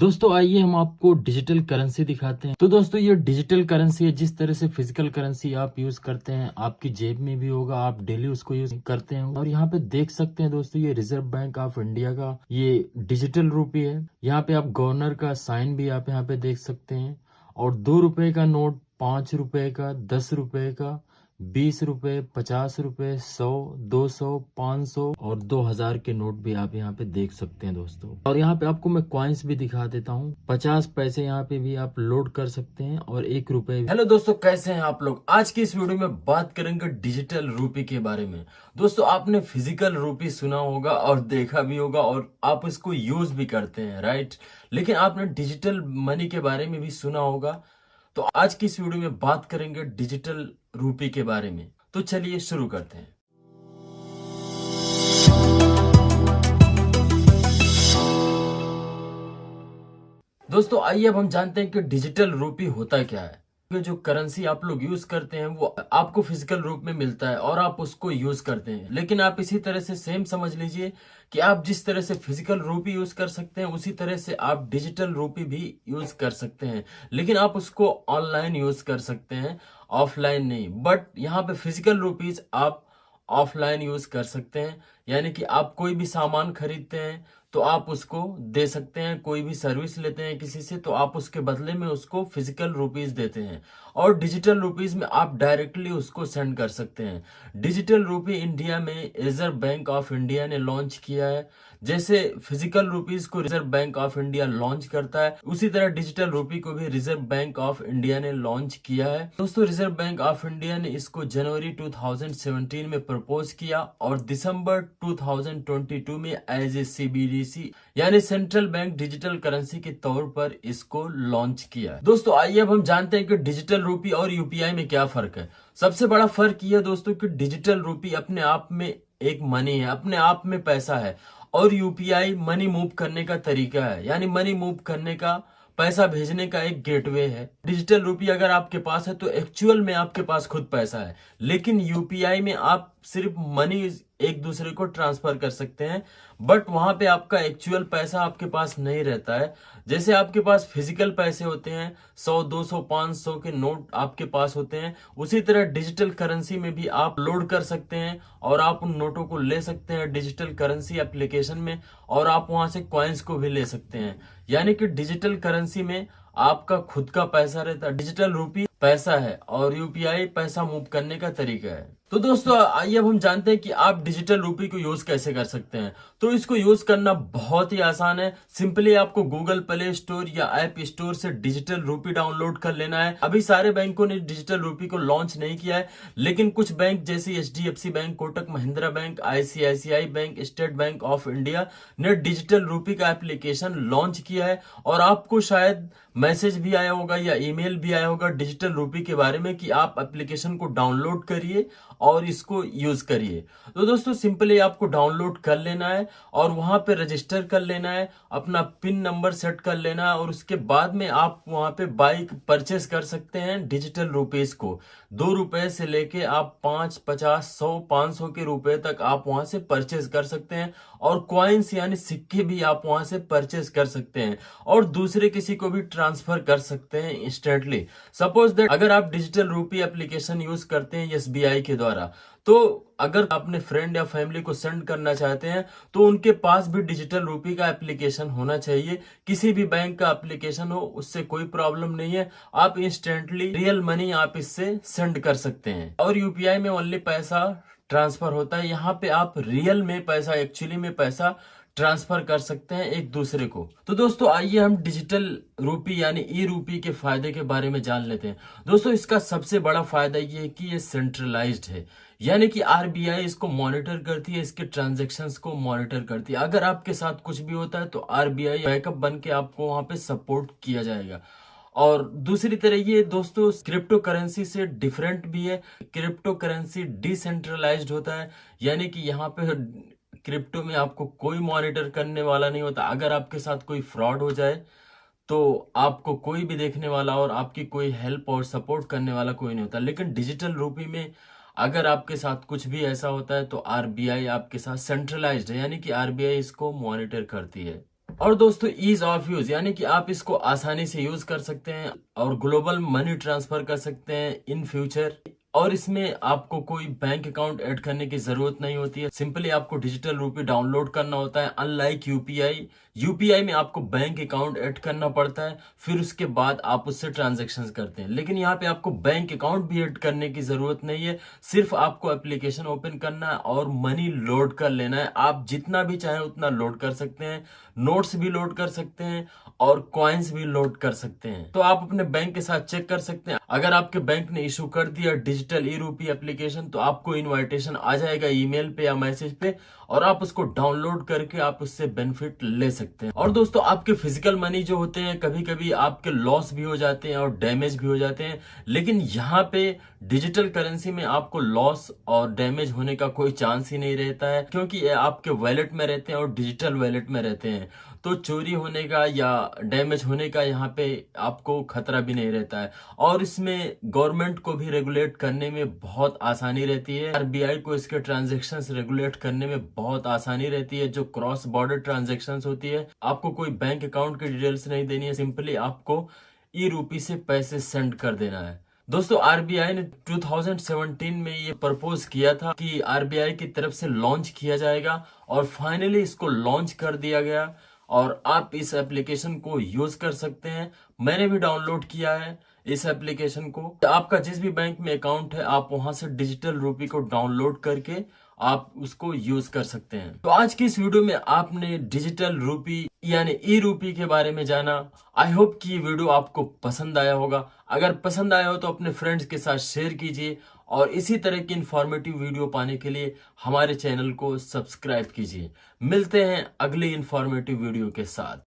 दोस्तों आइए हम आपको डिजिटल करेंसी दिखाते हैं। तो दोस्तों ये डिजिटल करेंसी है। जिस तरह से फिजिकल करेंसी आप यूज करते हैं आपकी जेब में भी होगा, आप डेली उसको यूज करते हैं। और यहाँ पे देख सकते हैं दोस्तों, ये रिजर्व बैंक ऑफ इंडिया का ये डिजिटल रूपी है। यहाँ पे आप गवर्नर का साइन भी आप यहाँ पे देख सकते हैं। और 2 रुपए का नोट, 5 रुपए का, 10 रुपए का, 20 रुपए, 50 रुपए, 100, 200, 500 और 2000 के नोट भी आप यहाँ पे देख सकते हैं दोस्तों। और यहाँ पे आपको मैं कॉइन्स भी दिखा देता हूँ। 50 पैसे यहाँ पे भी आप लोड कर सकते हैं और 1 रुपए। हेलो दोस्तों, कैसे हैं आप लोग। आज की इस वीडियो में बात करेंगे डिजिटल रूपी के बारे में। दोस्तों आपने फिजिकल रूपी सुना होगा और देखा भी होगा और आप इसको यूज भी करते हैं, राइट। लेकिन आपने डिजिटल मनी के बारे में भी सुना होगा। तो आज की इस वीडियो में बात करेंगे डिजिटल रूपी के बारे में। तो चलिए शुरू करते हैं। दोस्तों आइए अब हम जानते हैं कि डिजिटल रूपी होता क्या है। ये जो करेंसी आप लोग यूज करते हैं वो आपको फिजिकल रूप में मिलता है और आप उसको यूज करते हैं। लेकिन आप इसी तरह से सेम समझ लीजिए कि आप जिस तरह से फिजिकल रूपी यूज कर सकते हैं उसी तरह से आप डिजिटल रूपी भी यूज कर सकते हैं। लेकिन आप उसको ऑनलाइन यूज कर सकते हैं, ऑफलाइन नहीं। बट यहाँ पे फिजिकल रूपीज आप ऑफलाइन यूज कर सकते हैं। यानी कि आप कोई भी सामान खरीदते हैं तो आप उसको दे सकते हैं। कोई भी सर्विस लेते हैं किसी से तो आप उसके बदले में उसको फिजिकल रुपीस देते हैं। और डिजिटल रुपीस में आप डायरेक्टली उसको सेंड कर सकते हैं। डिजिटल रुपी इंडिया में रिजर्व बैंक ऑफ इंडिया ने लॉन्च किया है। जैसे फिजिकल रुपीस को reserve bank of India launch करता है, उसी तरह डिजिटल रुपी को भी रिजर्व बैंक ऑफ इंडिया ने लॉन्च किया है। दोस्तों रिजर्व बैंक ऑफ इंडिया ने इसको जनवरी 2017 में प्रपोज किया और दिसंबर 2022 में एज ए सीबीडीसी यानी सेंट्रल बैंक डिजिटल करेंसी के तौर पर इसको लॉन्च किया। दोस्तों आइए अब हम जानते हैं कि डिजिटल रूपी और यूपीआई में क्या फर्क है। सबसे बड़ा फर्क यह है दोस्तों कि डिजिटल रूपी अपने आप में एक मनी है, अपने आप में पैसा है। और यूपीआई मनी मूव करने का तरीका है, यानी मनी मूव करने का, पैसा भेजने का एक गेटवे है। डिजिटल रूपी अगर आपके पास है तो एक्चुअल में आपके पास खुद पैसा है। लेकिन यूपीआई में आप सिर्फ मनी एक दूसरे को ट्रांसफर कर सकते हैं, बट वहां पे आपका एक्चुअल पैसा आपके पास नहीं रहता है। जैसे आपके पास फिजिकल पैसे होते हैं, 100, 200, 500 के नोट आपके पास होते हैं, उसी तरह डिजिटल करेंसी में भी आप लोड कर सकते हैं और आप उन नोटों को ले सकते हैं डिजिटल करेंसी एप्लीकेशन में। और आप वहां से कॉइन्स को भी ले सकते हैं। यानी कि डिजिटल करेंसी में आपका खुद का पैसा रहता है, डिजिटल रूपी पैसा है और यूपीआई पैसा मूव करने का तरीका है। तो दोस्तों आइए अब हम जानते हैं कि आप डिजिटल रूपी को यूज कैसे कर सकते हैं। तो इसको यूज करना बहुत ही आसान है। सिंपली आपको गूगल प्ले स्टोर या ऐप स्टोर से डिजिटल रूपी डाउनलोड कर लेना है। अभी सारे बैंकों ने डिजिटल रूपी को लॉन्च नहीं किया है, लेकिन कुछ बैंक जैसे HDFC bank, Kotak Mahindra bank, ICICI bank, state bank of India ने डिजिटल रूपी का एप्लीकेशन लॉन्च किया है। और आपको शायद मैसेज भी आया होगा या ईमेल भी आया होगा डिजिटल रूपी के बारे में कि आप एप्लीकेशन को डाउनलोड करिए और इसको यूज करिए। तो दोस्तों सिंपली आपको डाउनलोड कर लेना है और वहां पे रजिस्टर कर लेना है, अपना पिन नंबर सेट कर लेना है और उसके बाद में आप वहां पे बाइक परचेस कर सकते हैं डिजिटल रुपीस को। 2 रुपए से लेके आप 5, 50, 100, 500 के रुपए तक आप वहां से परचेस कर सकते हैं। और कॉइन्स यानी सिक्के भी आप वहां से परचेस कर सकते हैं और दूसरे किसी को भी ट्रांसफर कर सकते हैं इंस्टेंटली। सपोज दैट अगर आप डिजिटल रूपी एप्लीकेशन यूज करते हैं एसबीआई के द्वारा, तो अगर अपने फ्रेंड या फैमिली को सेंड करना चाहते हैं तो उनके पास भी डिजिटल रूपी का एप्लीकेशन होना चाहिए। किसी भी बैंक का एप्लीकेशन हो, उससे कोई प्रॉब्लम नहीं है। आप इंस्टेंटली रियल मनी आप इससे सेंड कर सकते हैं। और यूपीआई में ओनली पैसा ट्रांसफर होता है, यहाँ पे आप रियल में पैसा, एक्चुअली में पैसा ट्रांसफर कर सकते हैं एक दूसरे को। तो दोस्तों आइए हम डिजिटल रूपी यानी ई रूपी के फायदे के बारे में जान लेते हैं। दोस्तों इसका सबसे बड़ा फायदा ये है कि ये सेंट्रलाइज्ड है, यानी कि आरबीआई इसको मॉनिटर करती है, इसके ट्रांजैक्शंस को मॉनिटर करती है। अगर आपके साथ कुछ भी होता है तो आरबीआई बैकअप बन के आपको वहां पे सपोर्ट किया जाएगा। और दूसरी तरह ये दोस्तों क्रिप्टो करेंसी से डिफरेंट भी है। क्रिप्टो करेंसी डिसेंट्रलाइज्ड होता है, यानी कि यहाँ पे क्रिप्टो में आपको कोई मॉनिटर करने वाला नहीं होता। अगर आपके साथ कोई फ्रॉड हो जाए तो आपको कोई भी देखने वाला और आपकी कोई हेल्प और सपोर्ट करने वाला कोई नहीं होता। लेकिन डिजिटल रूपी में अगर आपके साथ कुछ भी ऐसा होता है तो आरबीआई आपके साथ सेंट्रलाइज्ड है, यानी कि आरबीआई इसको मॉनिटर करती है। और दोस्तों ईज ऑफ यूज यानी कि आप इसको आसानी से यूज कर सकते हैं और ग्लोबल मनी ट्रांसफर कर सकते हैं इन फ्यूचर। और इसमें आपको कोई बैंक अकाउंट ऐड करने की जरूरत नहीं होती है, सिंपली आपको डिजिटल रूपी डाउनलोड करना होता है। अनलाइक यूपीआई, यूपीआई में आपको बैंक अकाउंट ऐड करना पड़ता है, फिर उसके बाद आप उससे ट्रांजेक्शन करते हैं। लेकिन यहाँ पे आपको बैंक अकाउंट भी ऐड करने की जरूरत नहीं है, सिर्फ आपको एप्लीकेशन ओपन करना है और मनी लोड कर लेना है। आप जितना भी चाहे उतना लोड कर सकते हैं, नोट्स भी लोड कर सकते हैं और कॉइन्स भी लोड कर सकते हैं। तो आप अपने बैंक के साथ चेक कर सकते हैं, अगर आपके बैंक ने इशू कर दिया डिजिटल ई रूपी एप्लीकेशन तो आपको इनविटेशन आ जाएगा ईमेल पे या मैसेज पे, और आप उसको डाउनलोड करके आप उससे बेनिफिट ले सकते हैं। और दोस्तों आपके फिजिकल मनी जो होते हैं कभी कभी आपके लॉस भी हो जाते हैं और डैमेज भी हो जाते हैं, लेकिन यहाँ पे डिजिटल करेंसी में आपको लॉस और डैमेज होने का कोई चांस ही नहीं रहता है, क्योंकि ये आपके वॉलेट में रहते हैं और डिजिटल वॉलेट में रहते हैं। तो चोरी होने का या डैमेज होने का यहाँ पे आपको खतरा भी नहीं रहता है। और इसमें गवर्नमेंट को भी रेगुलेट करने में बहुत आसानी रहती है, आरबीआई को इसके ट्रांजैक्शंस रेगुलेट करने में बहुत आसानी रहती है। जो क्रॉस बॉर्डर ट्रांजैक्शंस होती है, आपको कोई बैंक अकाउंट की डिटेल्स नहीं देनी है, सिंपली आपको ई रूपी से पैसे सेंड कर देना है। दोस्तों आरबीआई ने 2017 में ये प्रपोज किया था कि आरबीआई की तरफ से लॉन्च किया जाएगा, और फाइनली इसको लॉन्च कर दिया गया और आप इस एप्लीकेशन को यूज कर सकते हैं। मैंने भी डाउनलोड किया है इस एप्लीकेशन को। आपका जिस भी बैंक में अकाउंट है आप वहां से डिजिटल रूपी को डाउनलोड करके आप उसको यूज कर सकते हैं। तो आज की इस वीडियो में आपने डिजिटल रूपी यानी ई रूपी के बारे में जाना। आई होप कि ये वीडियो आपको पसंद आया होगा। अगर पसंद आया हो तो अपने फ्रेंड्स के साथ शेयर कीजिए, और इसी तरह की इंफॉर्मेटिव वीडियो पाने के लिए हमारे चैनल को सब्सक्राइब कीजिए। मिलते हैं अगली इंफॉर्मेटिव वीडियो के साथ।